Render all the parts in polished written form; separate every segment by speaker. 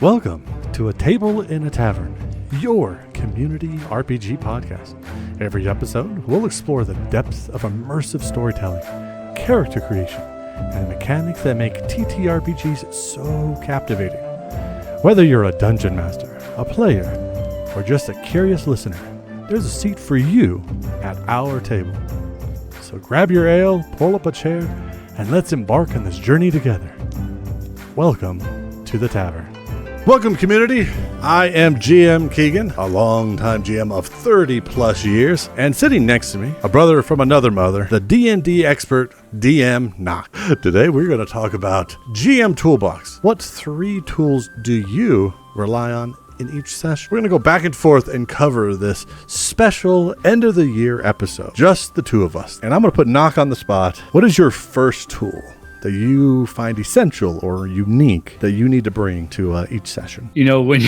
Speaker 1: Welcome to A Table in a Tavern, your community RPG podcast. Every episode, we'll explore the depths of immersive storytelling, character creation, and mechanics that make TTRPGs so captivating. Whether you're a dungeon master, a player, or just a curious listener, there's a seat for you at our table. So grab your ale, pull up a chair, and let's embark on this journey together. Welcome to the Tavern. Welcome, community. I am GM Keegan, a longtime GM of 30 plus years, and sitting next to me, a brother from another mother, the D&D expert, DM Knock. Today, we're going to talk about GM Toolbox. What 3 tools do you rely on in each session? We're going to go back and forth and cover this special end of the year episode, just the two of us. And I'm going to put Knock on the spot. What is your first tool that you find essential or unique that you need to bring to each session?
Speaker 2: You know, when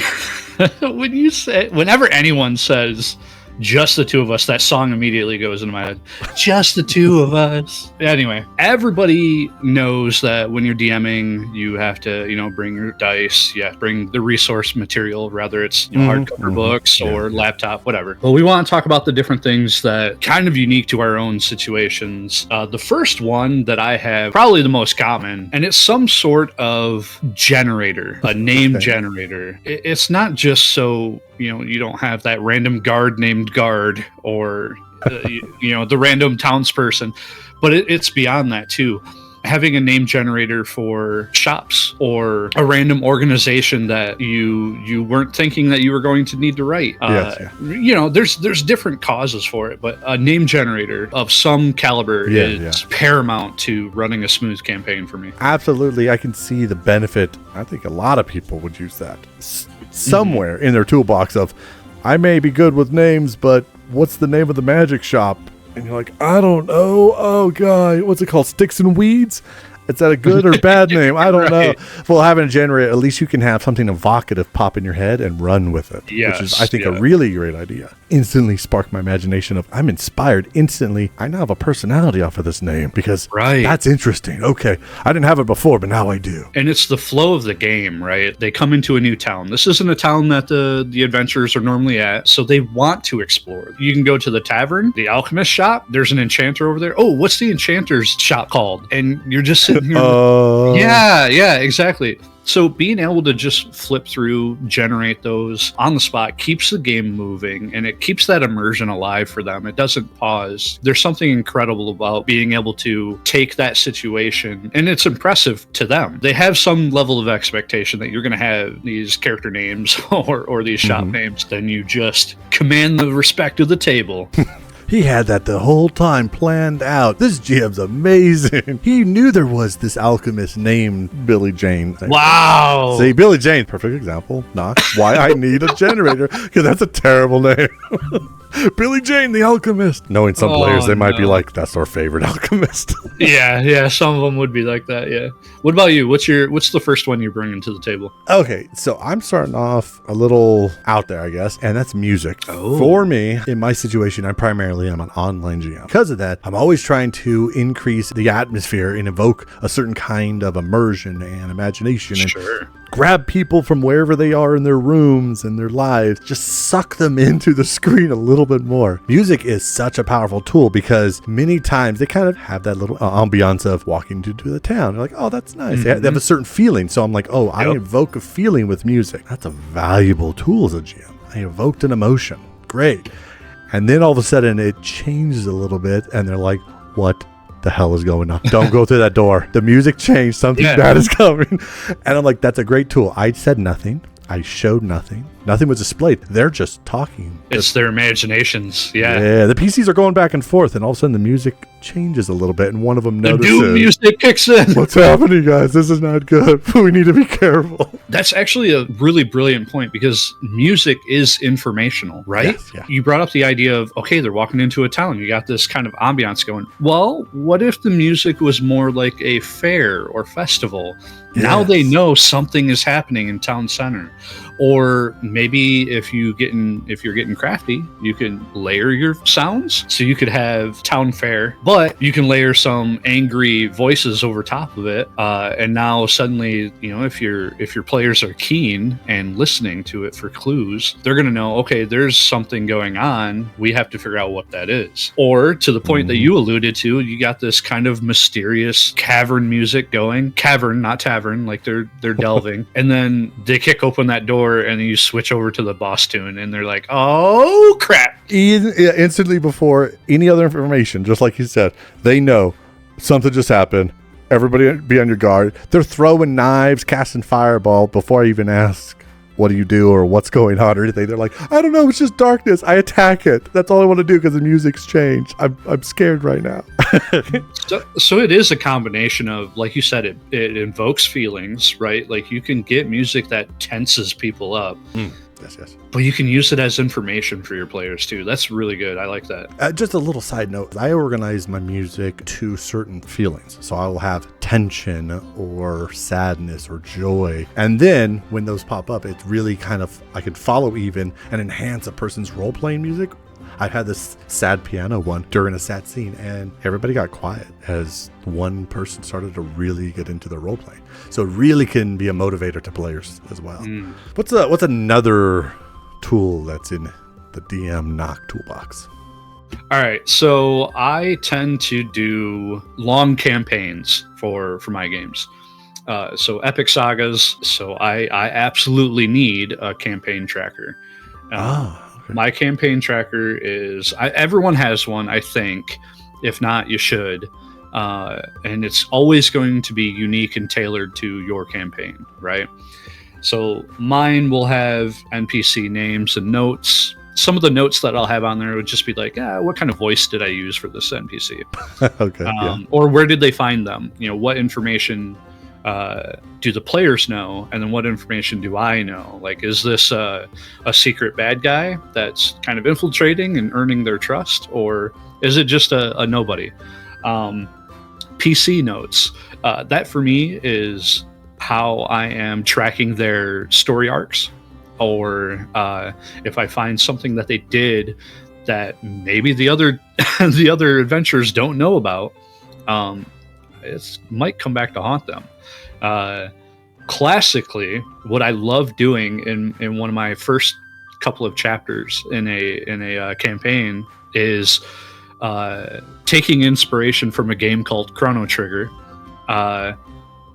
Speaker 2: whenever anyone says just the two of us, that song immediately goes into my head. Just the two of us. Anyway, everybody knows that when you're DMing, you have to, bring your dice. You have to bring the resource material, whether it's hardcover books or laptop, whatever. But we want to talk about the different things that kind of unique to our own situations. The first one that I have, probably the most common, and it's some sort of generator, a name generator. It's not just so you don't have that random guard named Guard or, the random townsperson, but it's beyond that too. Having a name generator for shops or a random organization that you weren't thinking that you were going to need to write. There's different causes for it, but a name generator of some caliber is paramount to running a smooth campaign for me.
Speaker 1: Absolutely. I can see the benefit. I think a lot of people would use that somewhere in their toolbox of, I may be good with names, but what's the name of the magic shop? And you're like, I don't know. Oh, God, what's it called? Sticks and Weeds? Is that a good or bad name? I don't know. Well, having a generator, at least you can have something evocative pop in your head and run with it, which is, I think, a really great idea. Instantly spark my imagination of, I'm inspired instantly. I now have a personality off of this name because that's interesting. Okay, I didn't have it before, but now I do.
Speaker 2: And it's the flow of the game, right? They come into a new town. This isn't a town that the adventurers are normally at, so they want to explore. You can go to the tavern, the alchemist shop. There's an enchanter over there. Oh, what's the enchanter's shop called? And you're just sitting here. Yeah, exactly. So being able to just flip through, generate those on the spot keeps the game moving, and it keeps that immersion alive for them. It doesn't pause. There's something incredible about being able to take that situation, and it's impressive to them. They have some level of expectation that you're going to have these character names or these shop names. Then you just command the respect of the table.
Speaker 1: He had that the whole time planned out. This GM's amazing. He knew there was this alchemist named Billy Jane.
Speaker 2: Wow.
Speaker 1: See, Billy Jane, perfect example. Not why I need a generator, because that's a terrible name. Billy Jane, the alchemist. Knowing some players, they might be like, that's our favorite alchemist.
Speaker 2: Yeah, some of them would be like that, yeah. What about you? What's the first one you're bringing to the table?
Speaker 1: Okay, so I'm starting off a little out there, I guess, and that's music. Oh. For me, in my situation, I'm an online GM. Because of that, I'm always trying to increase the atmosphere and evoke a certain kind of immersion and imagination.
Speaker 2: Sure.
Speaker 1: And grab people from wherever they are in their rooms and their lives, just suck them into the screen a little bit more. Music is such a powerful tool because many times they kind of have that little ambiance of walking to the town. They're like, oh, that's nice. They have a certain feeling. So I'm like, I evoke a feeling with music. That's a valuable tool as a GM. I evoked an emotion. Great. And then all of a sudden it changes a little bit and they're like, what the hell is going on? Don't go through that door. The music changed. Something bad is coming. And I'm like, that's a great tool. I said nothing. I showed nothing. Nothing was displayed. They're just talking.
Speaker 2: It's their imaginations.
Speaker 1: Yeah, the PCs are going back and forth, and all of a sudden the music changes a little bit, and one of them notices.
Speaker 2: The new music kicks in.
Speaker 1: What's happening, guys? This is not good. We need to be careful.
Speaker 2: That's actually a really brilliant point because music is informational, right?
Speaker 1: Yes, yeah.
Speaker 2: You brought up the idea of, okay, they're walking into a town. You got this kind of ambiance going. Well, what if the music was more like a fair or festival? Yeah. Now they know something is happening in town center. Or maybe if you're getting crafty, you can layer your sounds. So you could have town fair, but you can layer some angry voices over top of it. And now suddenly, if your players are keen and listening to it for clues, they're going to know, okay, there's something going on. We have to figure out what that is. Or to the point that you alluded to, you got this kind of mysterious cavern music going. Cavern, not tavern, like they're delving. And then they kick open that door and you switch over to the boss tune and they're like, oh crap.
Speaker 1: Instantly before any other information, just like you said, they know something just happened. Everybody be on your guard. They're throwing knives, casting fireball before I even ask, what do you do or what's going on or anything. They're like, I don't know, it's just darkness. I attack it. That's all I want to do because the music's changed. I'm scared right now.
Speaker 2: So it is a combination of, like you said, it invokes feelings, right? Like you can get music that tenses people up.
Speaker 1: Yes.
Speaker 2: But you can use it as information for your players too. That's really good. I like that.
Speaker 1: Just a little side note. I organize my music to certain feelings. So I will have tension or sadness or joy. And then when those pop up, it's really kind of, I can follow even and enhance a person's role-playing music. I had this sad piano one during a sad scene and everybody got quiet as one person started to really get into their role playing. So it really can be a motivator to players as well. What's another tool that's in the DM Knock toolbox?
Speaker 2: All right, so I tend to do long campaigns for my games. So epic sagas, so I absolutely need a campaign tracker.
Speaker 1: Okay.
Speaker 2: My campaign tracker is, everyone has one, I think. If not, you should. And it's always going to be unique and tailored to your campaign, right? So mine will have NPC names and notes. Some of the notes that I'll have on there would just be like, what kind of voice did I use for this NPC?
Speaker 1: Okay. Yeah.
Speaker 2: Or where did they find them? What information do the players know, and then what information do I know? Like, is this a secret bad guy that's kind of infiltrating and earning their trust, or is it just a nobody? PC notes, that for me is how I am tracking their story arcs, or if I find something that they did that maybe the other adventurers don't know about, it might come back to haunt them. Classically, what I love doing in one of my first couple of chapters in a campaign is taking inspiration from a game called Chrono Trigger.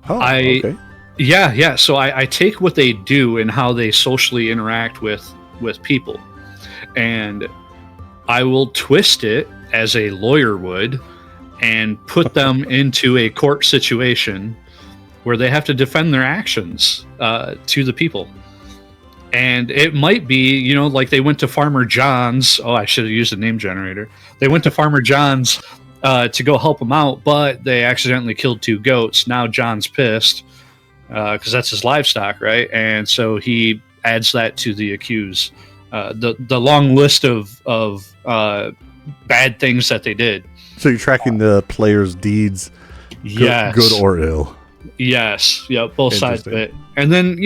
Speaker 1: Okay.
Speaker 2: Yeah. So I take what they do and how they socially interact with people, and I will twist it as a lawyer would and put them into a court situation where they have to defend their actions to the people. And it might be, like they went to Farmer John's. Oh, I should have used a name generator. They went to Farmer John's to go help him out, but they accidentally killed 2 goats. Now John's pissed because that's his livestock, right? And so he adds that to the accused. The long list of bad things that they did.
Speaker 1: So you're tracking the player's deeds,
Speaker 2: yes,
Speaker 1: good or ill.
Speaker 2: Yes, yeah, both sides of it. And then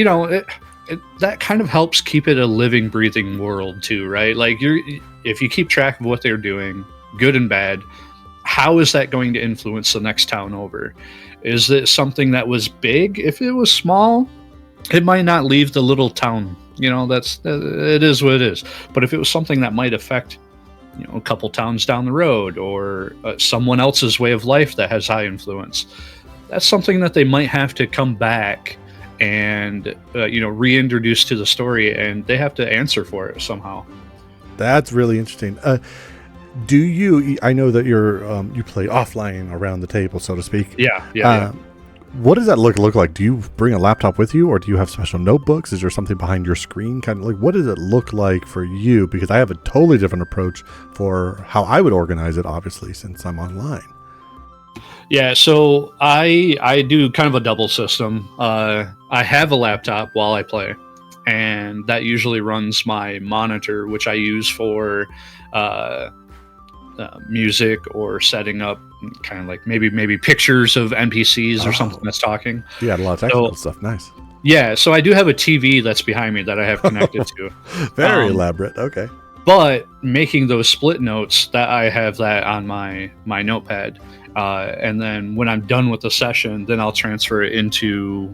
Speaker 2: that kind of helps keep it a living, breathing world too, right? Like if you keep track of what they're doing, good and bad, how is that going to influence the next town over? Is it something that was big? If it was small, it might not leave the little town. It is what it is. But if it was something that might affect a couple towns down the road, or someone else's way of life that has high influence, that's something that they might have to come back and reintroduce to the story, and they have to answer for it somehow.
Speaker 1: That's really interesting. Do you? I know that you play offline around the table, so to speak.
Speaker 2: Yeah.
Speaker 1: What does that look like? Do you bring a laptop with you, or do you have special notebooks? Is there something behind your screen? Kind of like, what does it look like for you? Because I have a totally different approach for how I would organize it, obviously, since I'm online.
Speaker 2: Yeah, so I do kind of a double system. I have a laptop while I play, and that usually runs my monitor, which I use for music or setting up kind of like maybe pictures of NPCs or something that's talking.
Speaker 1: Yeah, a lot of technical stuff. Nice.
Speaker 2: Yeah, so I do have a TV that's behind me that I have connected to.
Speaker 1: Very elaborate. Okay.
Speaker 2: But making those split notes, that I have that on my notepad, and then when I'm done with the session, then I'll transfer it into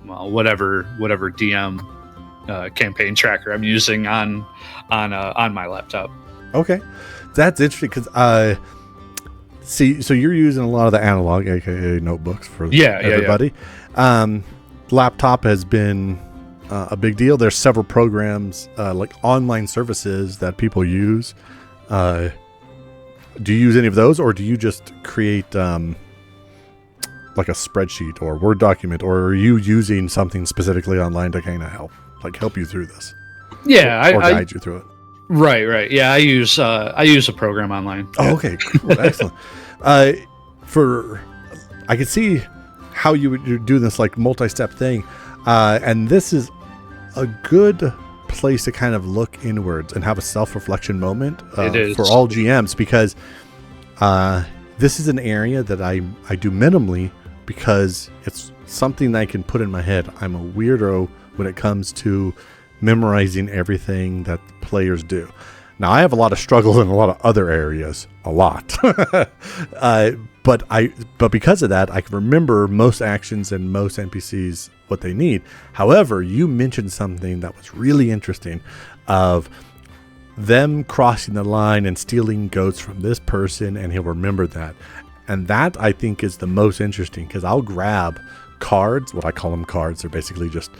Speaker 2: whatever DM campaign tracker I'm using on my laptop.
Speaker 1: Okay, that's interesting because see, so you're using a lot of the analog, aka notebooks, for everybody. Laptop has been a big deal. There's several programs like online services that people use. Do you use any of those, or do you just create like a spreadsheet or Word document, or are you using something specifically online to kind of help you through this?
Speaker 2: Yeah,
Speaker 1: or guide you through it.
Speaker 2: Right. Yeah, I use a program online.
Speaker 1: Oh, okay, cool, excellent. I could see how you would do this like multi-step thing, and this is a good place to kind of look inwards and have a self-reflection moment for all GMs, because this is an area that I do minimally because it's something I can put in my head. I'm a weirdo when it comes to memorizing everything that players do. Now, I have a lot of struggle in a lot of other areas, a lot. But because of that, I can remember most actions and most NPCs, what they need. However, you mentioned something that was really interesting of them crossing the line and stealing goats from this person, and he'll remember that. And that, I think, is the most interesting, because I'll grab cards, what I call them cards. They're basically just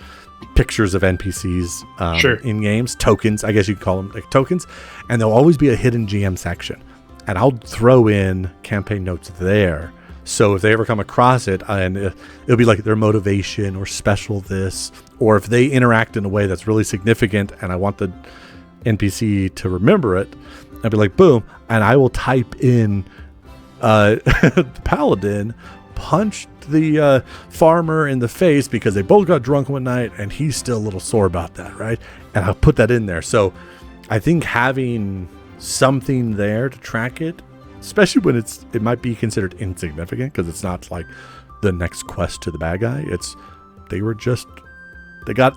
Speaker 1: pictures of NPCs in games, tokens, I guess you could call them like tokens, and there'll always be a hidden GM section, and I'll throw in campaign notes there. So if they ever come across it, and it'll be like their motivation or special this, or if they interact in a way that's really significant and I want the NPC to remember it, I'll be like, boom, and I will type in the paladin punched the farmer in the face because they both got drunk one night and he's still a little sore about that, right? And I'll put that in there. So I think having something there to track it, especially when it might be considered insignificant because it's not like the next quest to the bad guy.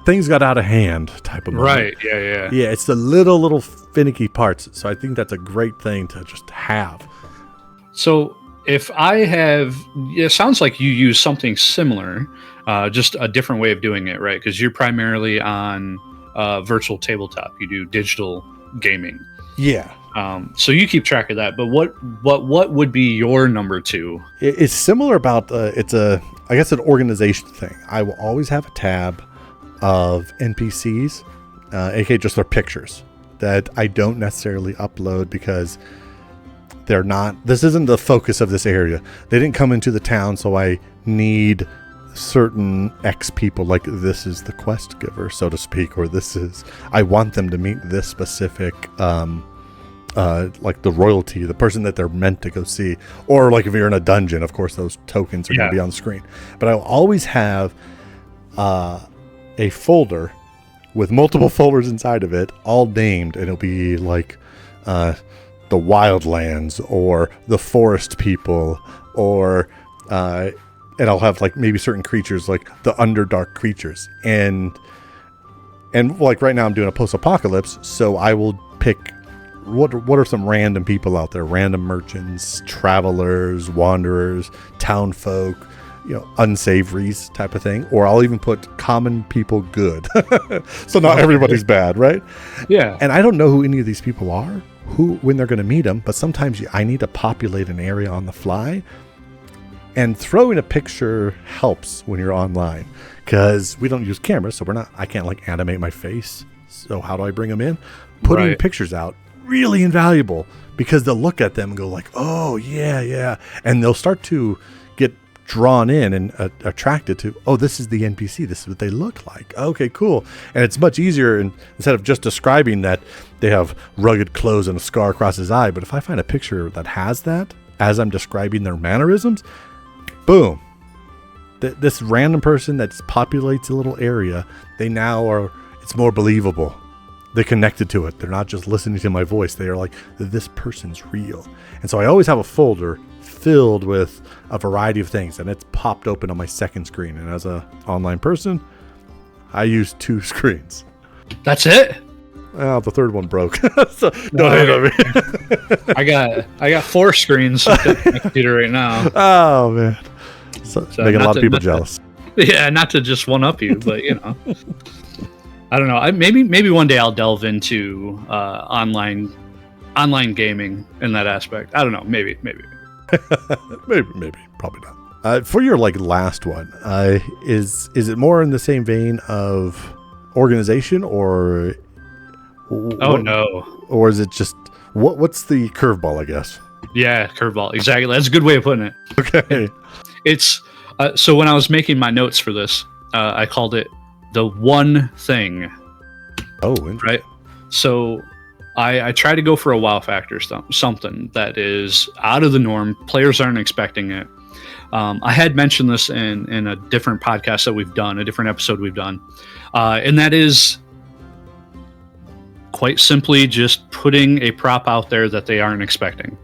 Speaker 1: Things got out of hand type of moment.
Speaker 2: Right. Yeah.
Speaker 1: It's the little finicky parts. So I think that's a great thing to just have.
Speaker 2: So if I have, it sounds like you use something similar, just a different way of doing it, right? Because you're primarily on virtual tabletop. You do digital gaming.
Speaker 1: Yeah.
Speaker 2: So you keep track of that. But what would be your number two?
Speaker 1: It's similar about it's I guess an organization thing. I will always have a tab of NPCs, aka just their pictures, that I don't necessarily upload because this isn't the focus of this area. They didn't come into the town, so I need certain X people, like this is the quest giver, so to speak, or I want them to meet this specific, like the royalty, the person that they're meant to go see. Or like if you're in a dungeon, of course, those tokens are going to be on the screen. But I'll always have a folder with multiple folders inside of it, all named, and it'll be like the wildlands or the forest people, or and I'll have like maybe certain creatures like the underdark creatures, and like right now I'm doing a post-apocalypse, so I will pick what are some random people out there, random merchants, travelers, wanderers, town folk, unsavories type of thing, or I'll even put common people good. So not everybody's bad, right?
Speaker 2: Yeah.
Speaker 1: And I don't know who any of these people are, when they're going to meet them, but sometimes I need to populate an area on the fly, and throwing a picture helps when you're online, because we don't use cameras, so I can't like animate my face. So how do I bring them in? Putting pictures out, really invaluable, because they'll look at them and go like, oh yeah, and they'll start to get drawn in and attracted to, oh, this is the NPC, this is what they look like, okay, cool. And it's much easier, instead of just describing that they have rugged clothes and a scar across his eye, but if I find a picture that has that as I'm describing their mannerisms, boom, this random person that populates a little area, it's more believable. They're connected to it. They're not just listening to my voice. They are like, this person's real. And so I always have a folder filled with a variety of things, and it's popped open on my second screen. And as an online person, I use 2 screens.
Speaker 2: That's it?
Speaker 1: Well, the third one broke. So, don't hate on me.
Speaker 2: I got 4 screens on my computer right now.
Speaker 1: Oh man, so making a lot of people jealous.
Speaker 2: Yeah, not to just one up you, but I don't know. Maybe one day I'll delve into online gaming in that aspect. I don't know. Maybe. maybe,
Speaker 1: probably not. For your last one, is it more in the same vein of organization, or
Speaker 2: no,
Speaker 1: or is it just what's the curveball? I guess.
Speaker 2: Yeah, curveball. Exactly. That's a good way of putting it.
Speaker 1: Okay.
Speaker 2: It's so when I was making my notes for this, I called it the one thing.
Speaker 1: Oh, interesting.
Speaker 2: Right. So I try to go for a wow factor, something that is out of the norm. Players aren't expecting it. I had mentioned this in a different podcast that we've done, a different episode we've done, and that is quite simply just putting a prop out there that they aren't expecting.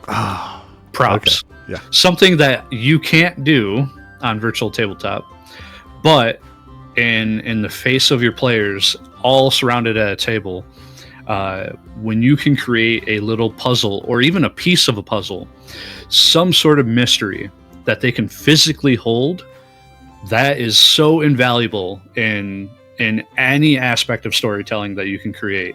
Speaker 2: Props.
Speaker 1: Okay. Yeah.
Speaker 2: Something that you can't do on virtual tabletop, but in the face of your players, all surrounded at a table, when you can create a little puzzle or even a piece of a puzzle, some sort of mystery that they can physically hold, that is so invaluable in any aspect of storytelling that you can create.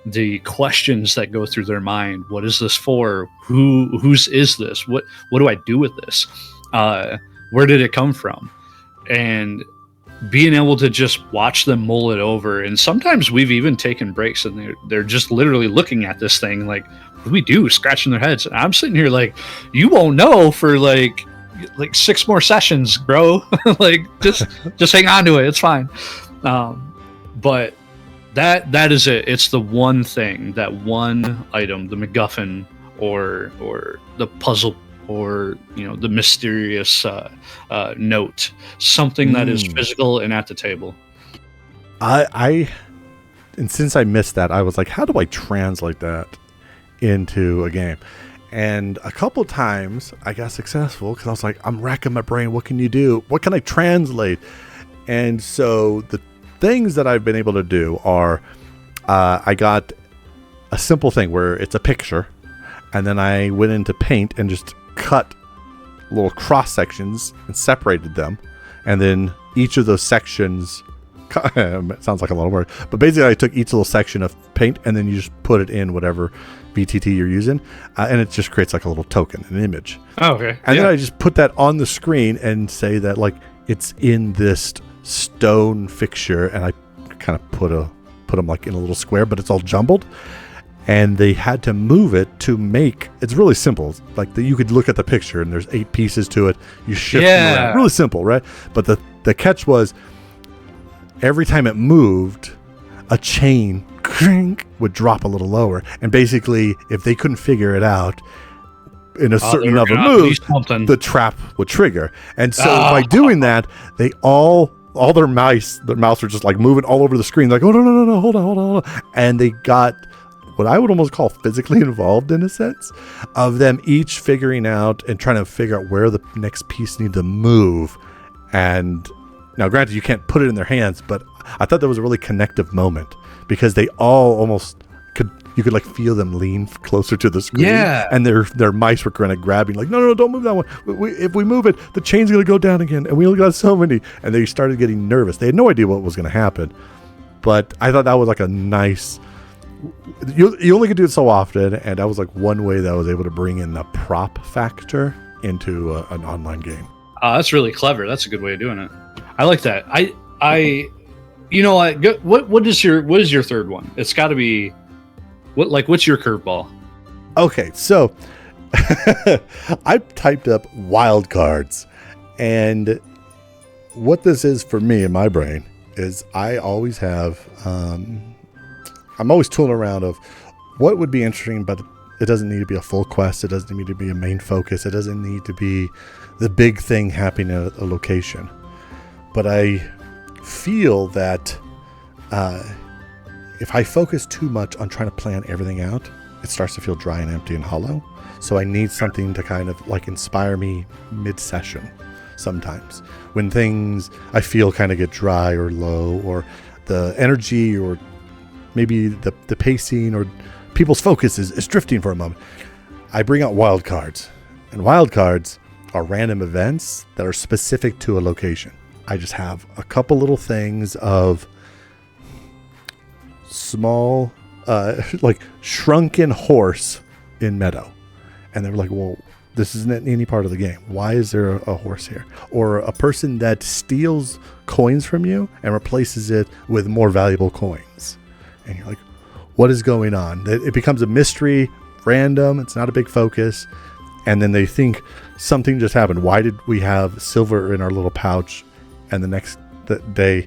Speaker 2: The questions that go through their mind: what is this for? Whose is this? What do I do with this? Where did it come from? And being able to just watch them mull it over. And sometimes we've even taken breaks and they're just literally looking at this thing like, what do we do? Scratching their heads. And I'm sitting here like, you won't know for like 6 more sessions, bro. just hang on to it. It's fine. But that is it. It's the one thing, that one item, the MacGuffin or the puzzle, or the mysterious note, something that is physical and at the table.
Speaker 1: And since I missed that, I was like, how do I translate that into a game? And a couple times I got successful because I was like, I'm racking my brain. What can you do? What can I translate? And so the things that I've been able to do are, I got a simple thing where it's a picture, and then I went into Paint and just cut little cross sections and separated them, and then each of those sections it sounds like a lot of work, but basically I took each little section of Paint and then you just put it in whatever VTT you're using, and it just creates like a little token, an image.
Speaker 2: Oh, okay.
Speaker 1: And then I just put that on the screen and say that it's in this stone fixture, and I kind of put them like in a little square, but it's all jumbled. And they had to move it to make it's really simple. You could look at the picture and there's 8 pieces to it. You shift them around. Really simple, right? But the catch was every time it moved, a chain would drop a little lower. And basically, if they couldn't figure it out in a certain number of moves, the trap would trigger. And so by doing that, they all their mouse were just moving all over the screen. Like, oh, no, hold on. And they got what I would almost call physically involved, in a sense, of them each figuring out and trying to figure out where the next piece needed to move. And now, granted, you can't put it in their hands, but I thought that was a really connective moment because they all almost you could feel them lean closer to the screen. Yeah. And their mice were kind of grabbing, no, don't move that one. If we move it, the chain's going to go down again. And we only got so many. And they started getting nervous. They had no idea what was going to happen. But I thought that was a nice... You only could do it so often, and that was one way that I was able to bring in the prop factor into an online game.
Speaker 2: That's really clever. That's a good way of doing it. I like that. What is your third one? It's got to be what's your curveball?
Speaker 1: Okay, so I typed up wild cards, and what this is for me in my brain is I always have. I'm always tooling around of what would be interesting, but it doesn't need to be a full quest. It doesn't need to be a main focus. It doesn't need to be the big thing happening at a location. But I feel that if I focus too much on trying to plan everything out, it starts to feel dry and empty and hollow. So I need something to kind of inspire me mid-session. sometimes. When things I feel kind of get dry or low, or the energy, or maybe the pacing, or people's focus is drifting for a moment, I bring out wild cards. And wild cards are random events that are specific to a location. I just have a couple little things of small, like shrunken horse in meadow. And they were like, well, this isn't any part of the game. Why is there a horse here? Or a person that steals coins from you and replaces it with more valuable coins. And you're like, what is going on? It becomes a mystery, random. It's not a big focus. And then they think something just happened. Why did we have silver in our little pouch? And the next day,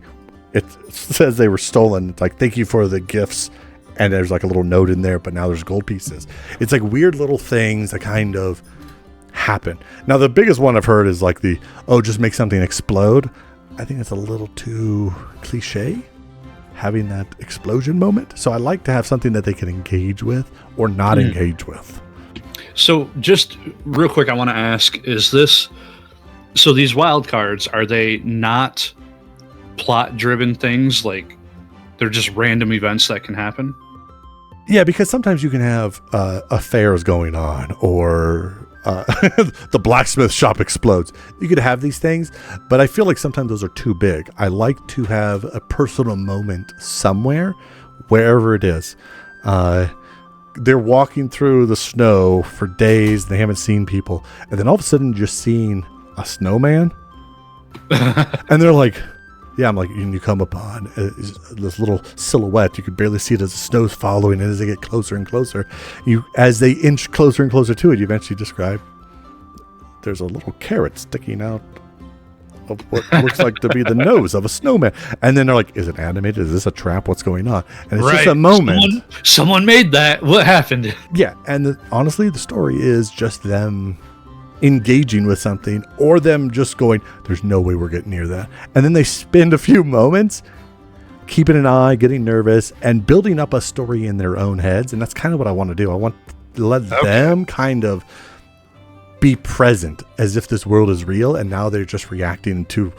Speaker 1: it says they were stolen. It's like, thank you for the gifts. And there's like a little note in there, but now there's gold pieces. It's like weird little things that kind of happen. Now, the biggest one I've heard is like just make something explode. I think it's a little too cliche, having that explosion moment. So I like to have something that they can engage with or not engage with.
Speaker 2: So just real quick, I want to ask, so these wild cards, are they not plot driven things? Like they're just random events that can happen?
Speaker 1: Yeah, because sometimes you can have affairs going on, or the blacksmith shop explodes. You could have these things, but I feel like sometimes those are too big. I like to have a personal moment somewhere, wherever it is. They're walking through the snow for days. They haven't seen people. And then all of a sudden, just seeing a snowman. And they're like, yeah, I'm like, and you come upon this little silhouette. You could barely see it as the snow's following. And as they get closer and closer, as they inch closer and closer to it, you eventually describe there's a little carrot sticking out of what looks like to be the nose of a snowman. And then they're like, is it animated? Is this a trap? What's going on? And it's just a moment.
Speaker 2: Someone made that. What happened?
Speaker 1: Yeah. And honestly, the story is just them engaging with something, or them just going, there's no way we're getting near that. And then they spend a few moments keeping an eye, getting nervous, and building up a story in their own heads. And that's kind of what I want to do. I want to let them kind of be present as if this world is real, and now they're just reacting to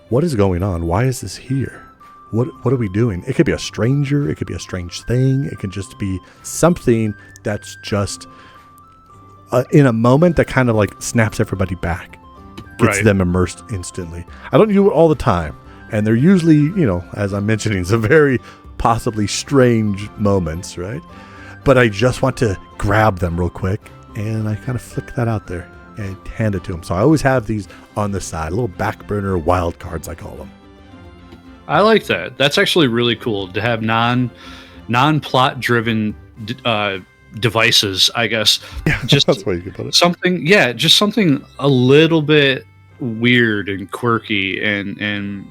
Speaker 1: what is going on. Why is this here? What are we doing? It could be a stranger. It could be a strange thing. It could just be something that's just in a moment that kind of like snaps everybody back, gets them immersed instantly. I don't do it all the time, and they're usually, as I'm mentioning, some very possibly strange moments, right? But I just want to grab them real quick, and I kind of flick that out there and hand it to them. So I always have these on the side, little back burner wild cards, I call them.
Speaker 2: I like that. That's actually really cool to have non-plot driven devices, I guess.
Speaker 1: Yeah,
Speaker 2: just
Speaker 1: that's why you could put it.
Speaker 2: Just something a little bit weird and quirky, and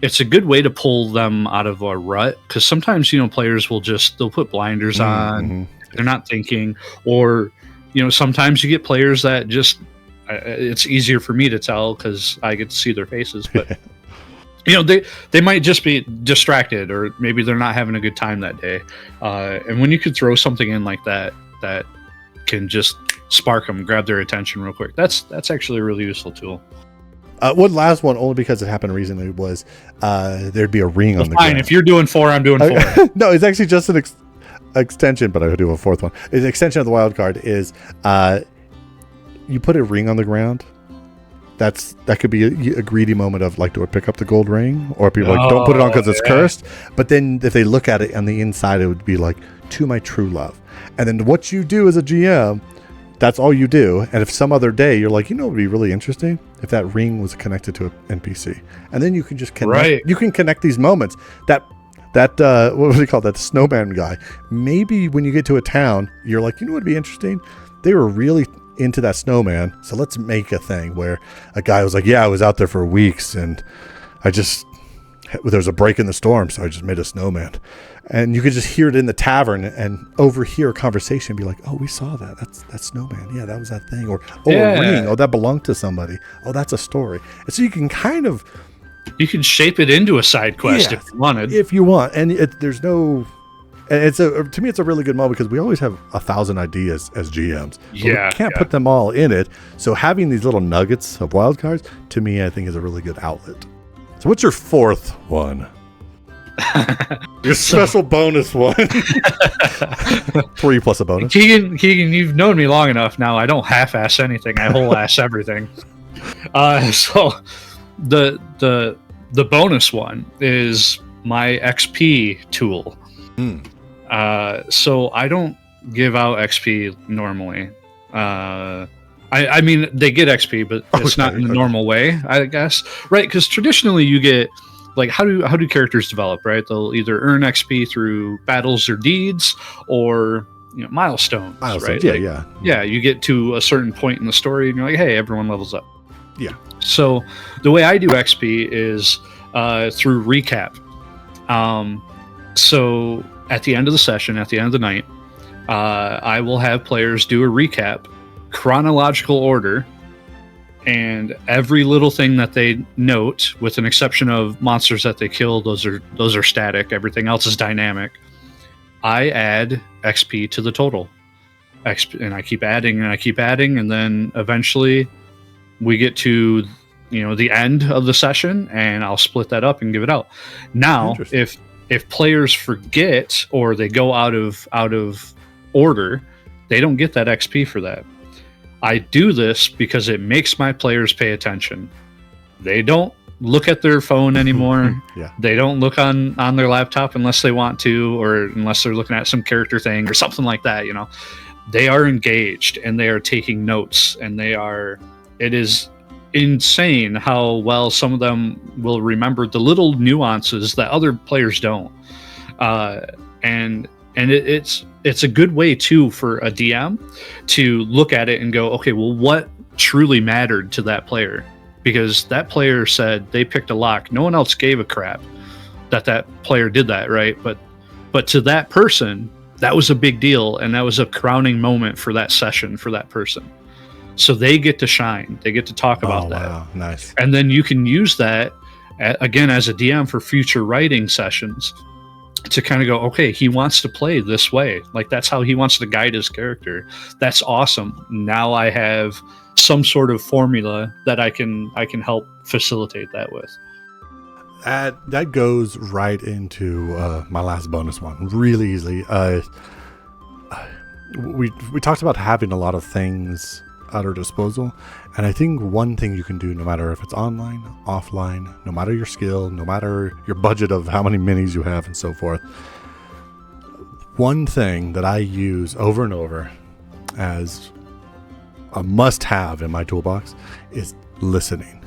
Speaker 2: it's a good way to pull them out of a rut, because sometimes players they'll put blinders on. They're not thinking, or sometimes you get players that just it's easier for me to tell because I get to see their faces, but they might just be distracted, or maybe they're not having a good time that day. And when you could throw something in like that can just spark them, grab their attention real quick, that's actually a really useful tool.
Speaker 1: One last one, only because it happened recently, was there'd be a ring on the ground.
Speaker 2: If you're doing 4, I'm doing 4.
Speaker 1: No, it's actually just an extension, but I would do a fourth one. The extension of the wild card is you put a ring on the ground. That could be a greedy moment of like, do I pick up the gold ring? Or people like, don't put it on because it's cursed. But then if they look at it on the inside, it would be like, to my true love. And then what you do as a GM, that's all you do. And if some other day you're like, it would be really interesting if that ring was connected to an NPC. And then you can just connect. Right. You can connect these moments. That what was he called? That snowman guy. Maybe when you get to a town, you're like, what would be interesting? They were really into that snowman, so let's make a thing where a guy was like, I was out there for weeks, and there's a break in the storm, so I just made a snowman. And you could just hear it in the tavern and overhear a conversation, be like, oh, we saw that snowman, yeah, that was that thing. Or a ring, that belonged to somebody, that's a story. And so you can you can shape it into a side quest if you wanted. If you want. And there's no And to me, it's a really good moment because we always have 1,000 ideas as GMs. But we can't put them all in it. So having these little nuggets of wild cards, to me, I think is a really good outlet. So what's your fourth one? Your special bonus one. 3 plus a bonus.
Speaker 2: Keegan, you've known me long enough now. I don't half-ass anything. I whole-ass everything. So the bonus one is my XP tool. So I don't give out XP normally. I mean, they get XP, but it's not in the normal way, I guess. Right, because traditionally you get, like, how do characters develop, right? They'll either earn XP through battles or deeds, or milestones, right? Yeah, you get to a certain point in the story, and you're like, hey, everyone levels up.
Speaker 1: Yeah.
Speaker 2: So the way I do XP is through recap. So at the end of the session, at the end of the night, I will have players do a recap, chronological order, and every little thing that they note, with an exception of monsters that they kill, those are static. Everything else is dynamic. I add XP to the total, and I keep adding and I keep adding, and then eventually we get to the end of the session, and I'll split that up and give it out. Now, if players forget or they go out of order, they don't get that XP for that. I do this because it makes my players pay attention. They don't look at their phone anymore. They don't look on their laptop unless they want to, or unless they're looking at some character thing or something like that. They are engaged and they are taking notes, and it is insane how well some of them will remember the little nuances that other players don't. And it's a good way too for a DM to look at it and go, okay, well, what truly mattered to that player? Because that player said they picked a lock. No one else gave a crap that player did that, right? But to that person, that was a big deal, and that was a crowning moment for that session for that person. So they get to shine. They get to talk about that.
Speaker 1: Wow, nice.
Speaker 2: And then you can use that again as a DM for future writing sessions to kind of go, okay, he wants to play this way. Like, that's how he wants to guide his character. That's awesome. Now I have some sort of formula that I can help facilitate that with.
Speaker 1: That goes right into my last bonus one really easily. We talked about having a lot of things at our disposal, and I think one thing you can do, no matter if it's online, offline, no matter your skill, no matter your budget of how many minis you have and so forth, one thing that I use over and over as a must-have in my toolbox is listening.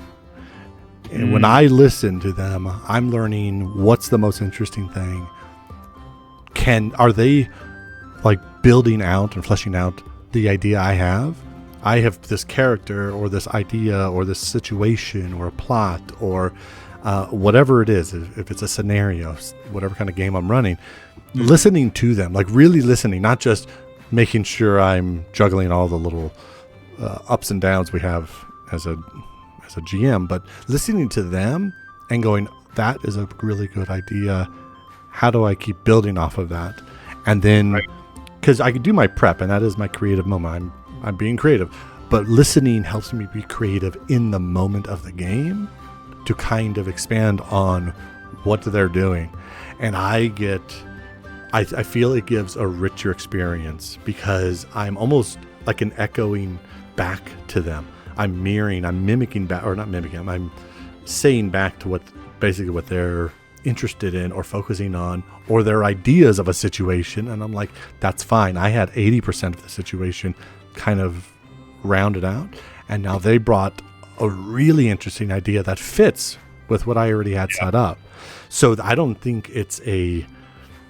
Speaker 1: And when I listen to them, I'm learning what's the most interesting thing. Are they like building out and fleshing out the idea I have? I have this character or this idea or this situation or a plot or whatever it is, if it's a scenario, whatever kind of game I'm running, listening to them, like really listening, not just making sure I'm juggling all the little ups and downs we have as a GM, but listening to them and going, that is a really good idea. How do I keep building off of that? And then, because I can do my prep, and that is my creative moment. I'm being creative, but listening helps me be creative in the moment of the game to kind of expand on what they're doing. And I feel it gives a richer experience because I'm almost like an echoing back to them. I'm mimicking back, or not mimicking, I'm saying back to what they're interested in or focusing on, or their ideas of a situation. And I'm like, that's fine. I had 80% of the situation kind of rounded out, and now they brought a really interesting idea that fits with what I already had set up. So I don't think it's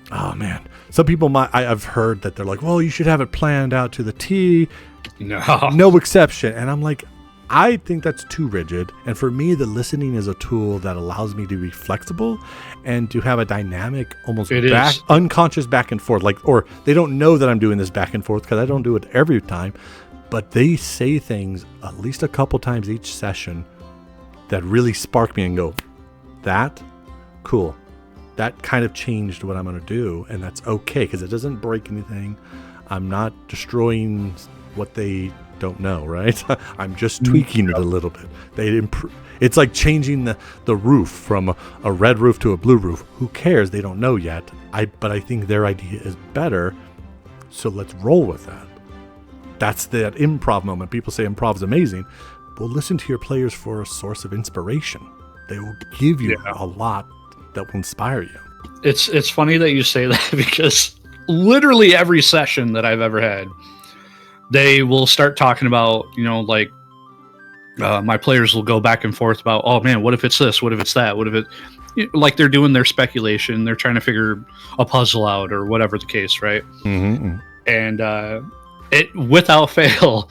Speaker 1: some people I've heard that they're like, well, you should have it planned out to the T. No exception. And I'm like, I think that's too rigid. And for me, the listening is a tool that allows me to be flexible and to have a dynamic, almost unconscious back and forth. Or they don't know that I'm doing this back and forth because I don't do it every time. But they say things at least a couple times each session that really spark me and go, that? Cool. that kind of changed what I'm going to do, and that's okay because it doesn't break anything. I'm not destroying what they don't know, right? I'm just tweaking it a little bit. It's like changing the roof from a red roof to a blue roof. Who cares? They don't know yet. But I think their idea is better, so let's roll with that. That's that improv moment. People say improv is amazing. Well, listen to your players for a source of inspiration. They will give you a lot that will inspire you.
Speaker 2: It's funny that you say that because literally every session that I've ever had, they will start talking about, like my players will go back and forth about, oh man, what if it's this? What if it's that? What if it, like they're doing their speculation. They're trying to figure a puzzle out or whatever the case, right?
Speaker 1: Mm-hmm.
Speaker 2: And it without fail,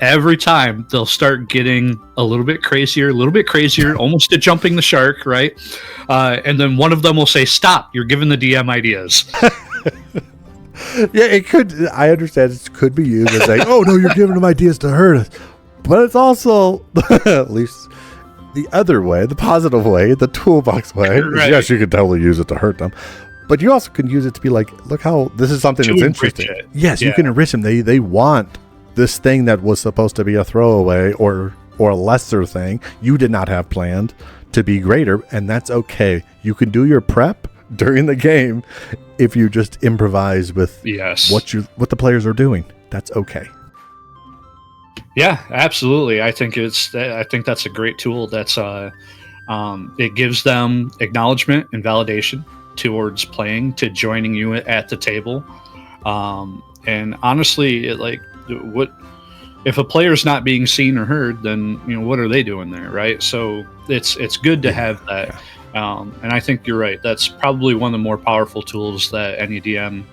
Speaker 2: every time they'll start getting a little bit crazier, almost to jumping the shark, right? And then one of them will say, stop, you're giving the DM ideas.
Speaker 1: Yeah, it could. I understand it could be used as like, oh no, you're giving them ideas to hurt us. But it's also, at least the other way, the positive way, the toolbox way. Right. Yes, you could totally use it to hurt them. But you also can use it to be like, look how this is something that's interesting. Yes, you can enrich them. They want this thing that was supposed to be a throwaway or a lesser thing you did not have planned to be greater, and that's okay. You can do your prep during the game if you just improvise with what the players are doing. That's okay.
Speaker 2: Yeah, absolutely. I think that's a great tool. That's it gives them acknowledgement and validation towards playing, to joining you at the table. And honestly, what if a player's not being seen or heard, then what are they doing there, right? So it's good to have that. And I think you're right. That's probably one of the more powerful tools that any DM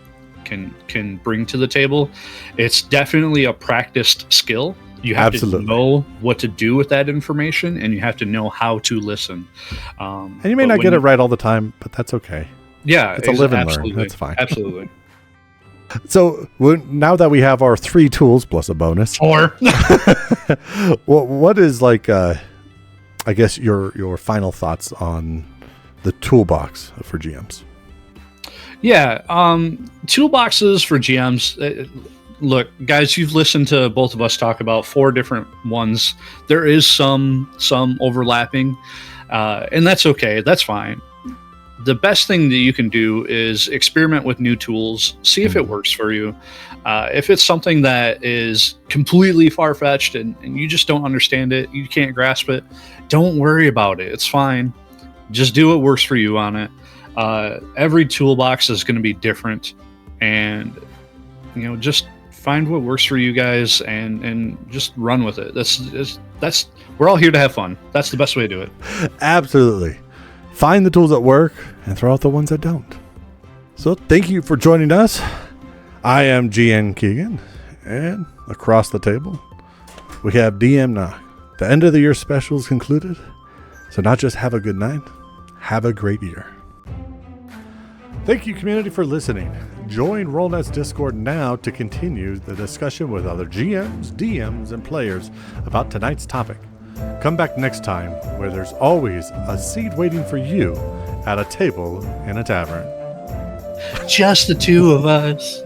Speaker 2: can bring to the table. It's definitely a practiced skill. You have to know what to do with that information, and you have to know how to listen.
Speaker 1: And you may not get it right all the time, but that's okay.
Speaker 2: Yeah,
Speaker 1: it's a live and learn. That's fine.
Speaker 2: Absolutely.
Speaker 1: So now that we have our 3 tools plus a bonus,
Speaker 2: 4.
Speaker 1: well, what is like? I guess your final thoughts on the toolbox for GMs.
Speaker 2: Yeah, toolboxes for GMs. Look, guys, you've listened to both of us talk about 4 different ones. There is some overlapping, and that's okay. That's fine. The best thing that you can do is experiment with new tools, see if it works for you. If it's something that is completely far-fetched and you just don't understand it, you can't grasp it, don't worry about it. It's fine. Just do what works for you on it. Every toolbox is going to be different, and just find what works for you guys and just run with it. That's we're all here to have fun. That's the best way to do it. Absolutely.
Speaker 1: Find the tools that work and throw out the ones that don't. So thank you for joining us. I am GN Keegan, and across the table we have DM Knock. The end of the year special is concluded, so not just have a good night, have a great year. Thank you, community, for listening. Join RollNet's Discord now to continue the discussion with other GMs, DMs, and players about tonight's topic. Come back next time, where there's always a seat waiting for you at a table in a tavern.
Speaker 2: Just the 2 of us.